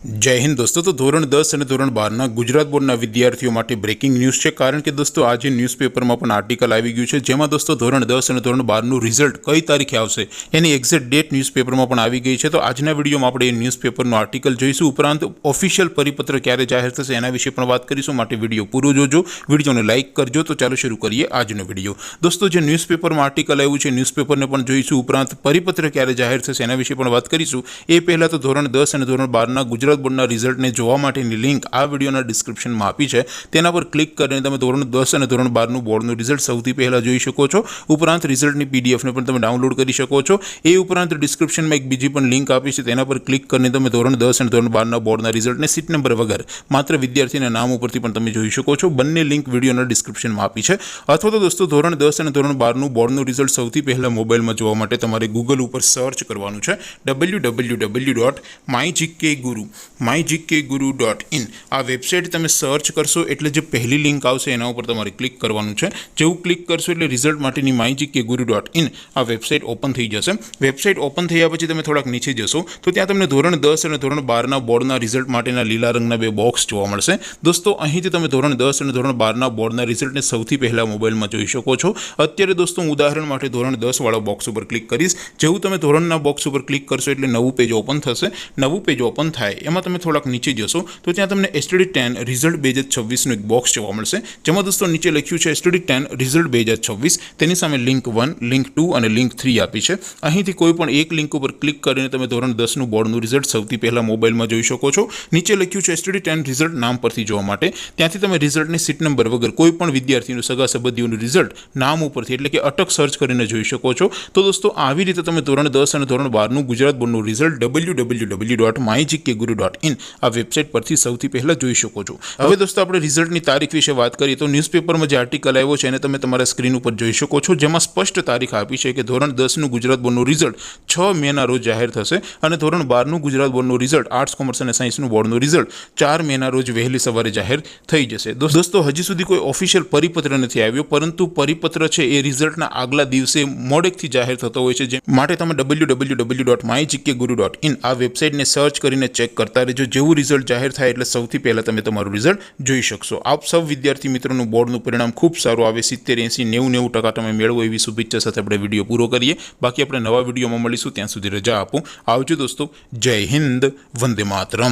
जय हिंद दोस्तों। तो धोरण 10 અને ધોરણ 12ના ગુજરાત બોર્ડના વિદ્યાર્થીઓ માટે બ્રેકિંગ ન્યૂઝ છે, કારણ કે દોસ્તો આજે ન્યૂઝપેપરમાં પણ આર્ટિકલ આવી ગયું છે, જેમાં દોસ્તો ધોરણ 10 અને ધોરણ 12નું રિઝલ્ટ કઈ તારીખે આવશે એની એક્ઝેક્ટ ડેટ ન્યૂઝપેપરમાં પણ આવી ગઈ છે। તો આજના વિડીયોમાં આપણે એ ન્યૂઝપેપરનું આર્ટિકલ જોઈશું, ઉપરાંત ઓફિશિયલ પરિપત્ર ક્યારે જાહેર થશે એના વિશે પણ વાત કરીશું, માટે વિડીયો પૂરો જોજો, વિડીયોને લાઇક કરજો। તો ચાલો શરૂ કરીએ આજનો વિડીયો। દોસ્તો જે ન્યૂઝપેપરમાં આર્ટિકલ આવ્યું છે ન્યૂઝપેપરને પણ જોઈશું, ઉપરાંત પરિપત્ર ક્યારે જાહેર થશે એના વિશે પણ વાત કરીશું। એ પહેલાં તો ધોરણ 10 અને ધોરણ 12ના ગુજરાત બોર્ડના રિઝલ્ટને જોવા માટેની લિંક આ વિડીયોના ડિસ્ક્રિપ્શનમાં આપી છે, તેના પર ક્લિક કરીને તમે ધોરણ 10 અને ધોરણ 12નું બોર્ડનું રિઝલ્ટ સૌથી પહેલાં જોઈ શકો છો। ઉપરાંત રિઝલ્ટની પીડીએફને પણ તમે ડાઉનલોડ કરી શકો છો। એ ઉપરાંત ડિસ્ક્રિપ્શનમાં એક બીજી પણ લિંક આપી છે, તેના પર ક્લિક કરીને તમે ધોરણ 10 અને ધોરણ 12ના બોર્ડના રિઝલ્ટને સીટ નંબર વગર માત્ર વિદ્યાર્થીના નામ ઉપરથી પણ તમે જોઈ શકો છો। બંને લિંક વિડીયોના ડિસ્ક્રિપ્શનમાં આપી છે। અથવા તો દોસ્તો ધોરણ 10 અને ધોરણ 12નું બોર્ડનું રિઝલ્ટ સૌથી પહેલાં મોબાઈલમાં જોવા માટે તમારે ગૂગલ ઉપર સર્ચ કરવાનું છે www.mygkguru.in। આ વેબસાઇટ તમે સર્ચ કરશો એટલે જે પહેલી લિંક આવશે એના ઉપર તમારે ક્લિક કરવાનું છે। જેવું ક્લિક કરશો એટલે રિઝલ્ટ માટેની mygkguru.in આ વેબસાઇટ ઓપન થઈ જશે। વેબસાઇટ ઓપન થયા પછી તમે થોડાક નીચે જશો તો ત્યાં તમને ધોરણ 10 અને ધોરણ 12ના બોર્ડના રિઝલ્ટ માટેના લીલા રંગના બે બોક્સ જોવા મળશે। દોસ્તો અહીંથી તમે ધોરણ 10 અને ધોરણ 12ના બોર્ડના રિઝલ્ટને સૌથી પહેલાં મોબાઈલમાં જોઈ શકો છો। અત્યારે દોસ્તો હું ઉદાહરણ માટે ધોરણ 10 વાળા બોક્સ ઉપર ક્લિક કરીશ। જેવું તમે ધોરણના બોક્સ ઉપર ક્લિક કરશો એટલે નવું પેજ ઓપન થશે। નવું પેજ ઓપન થાય એમાં તમે થોડાક નીચે જશો તો ત્યાં તમને STD10 રિઝલ્ટ 2026નું એક બોક્સ જોવા મળશે, જેમાં દોસ્તો નીચે લખ્યું છે STD10 રિઝલ્ટ 2026, તેની સામે લિંક 1, લિંક 2 અને લિંક 3 આપી છે। અહીંથી કોઈ પણ એક લિંક ઉપર ક્લિક કરીને તમે ધોરણ 10નું બોર્ડનું રિઝલ્ટ સૌથી પહેલાં મોબાઈલમાં જોઈ શકો છો। નીચે લખ્યું છે STD10 રિઝલ્ટ નામ પરથી જોવા માટે, ત્યાંથી તમે રિઝલ્ટની સીટ નંબર વગર કોઈ પણ વિદ્યાર્થીનું સગા સંબંધીઓનું રિઝલ્ટ નામ ઉપરથી એટલે કે અટક સર્ચ કરીને જોઈ શકો છો। તો દોસ્તો આવી રીતે તમે ધોરણ 10 અને ધોરણ 12નું ગુજરાત બોર્ડનું રિઝલ્ટ www.mygkguru.in આ વેબસાઇટ પરથી સૌથી પહેલાં જોઈ શકો છો। હવે દોસ્તો આપણે રિઝલ્ટની તારીખ વિશે વાત કરીએ તો ન્યૂઝપેપરમાં જે આર્ટિકલ આવ્યો છે એને તમે તમારા સ્ક્રીન ઉપર જોઈ શકો છો, જેમાં સ્પષ્ટ તારીખ આપી છે કે ધોરણ 10નું ગુજરાત બોર્ડનું રિઝલ્ટ 6 મેના રોજ જાહેર થશે અને ધોરણ 12નું ગુજરાત બોર્ડનું રિઝલ્ટ આર્ટ્સ, કોમર્સ અને સાયન્સનું બોર્ડનું રિઝલ્ટ 4 મેના રોજ વહેલી સવારે જાહેર થઈ જશે। દોસ્તો હજી સુધી કોઈ ઓફિશિયલ પરિપત્ર નથી આવ્યો, પરંતુ પરિપત્ર છે એ રિઝલ્ટના આગલા દિવસે મોડેકથી જાહેર થતો હોય છે, માટે તમે www.mygkguru.in આ વેબસાઇટને સર્ચ કરીને ચેક કરતા રહેજો। જેવું રિઝલ્ટ જાહેર થાય એટલે સૌથી પહેલાં તમે તમારું રિઝલ્ટ જોઈ શકશો। આપ સૌ વિદ્યાર્થી મિત્રોનું બોર્ડનું પરિણામ ખૂબ સારું આવે, 70, 80, 90% તમે મેળવો એવી શુભેચ્છા સાથે આપણે વિડીયો પૂરો કરીએ। બાકી આપણે નવા વિડીયોમાં મળીશું, ત્યાં સુધી રજા આપો। આવજો દોસ્તો, જય હિન્દ, વંદે માતરમ।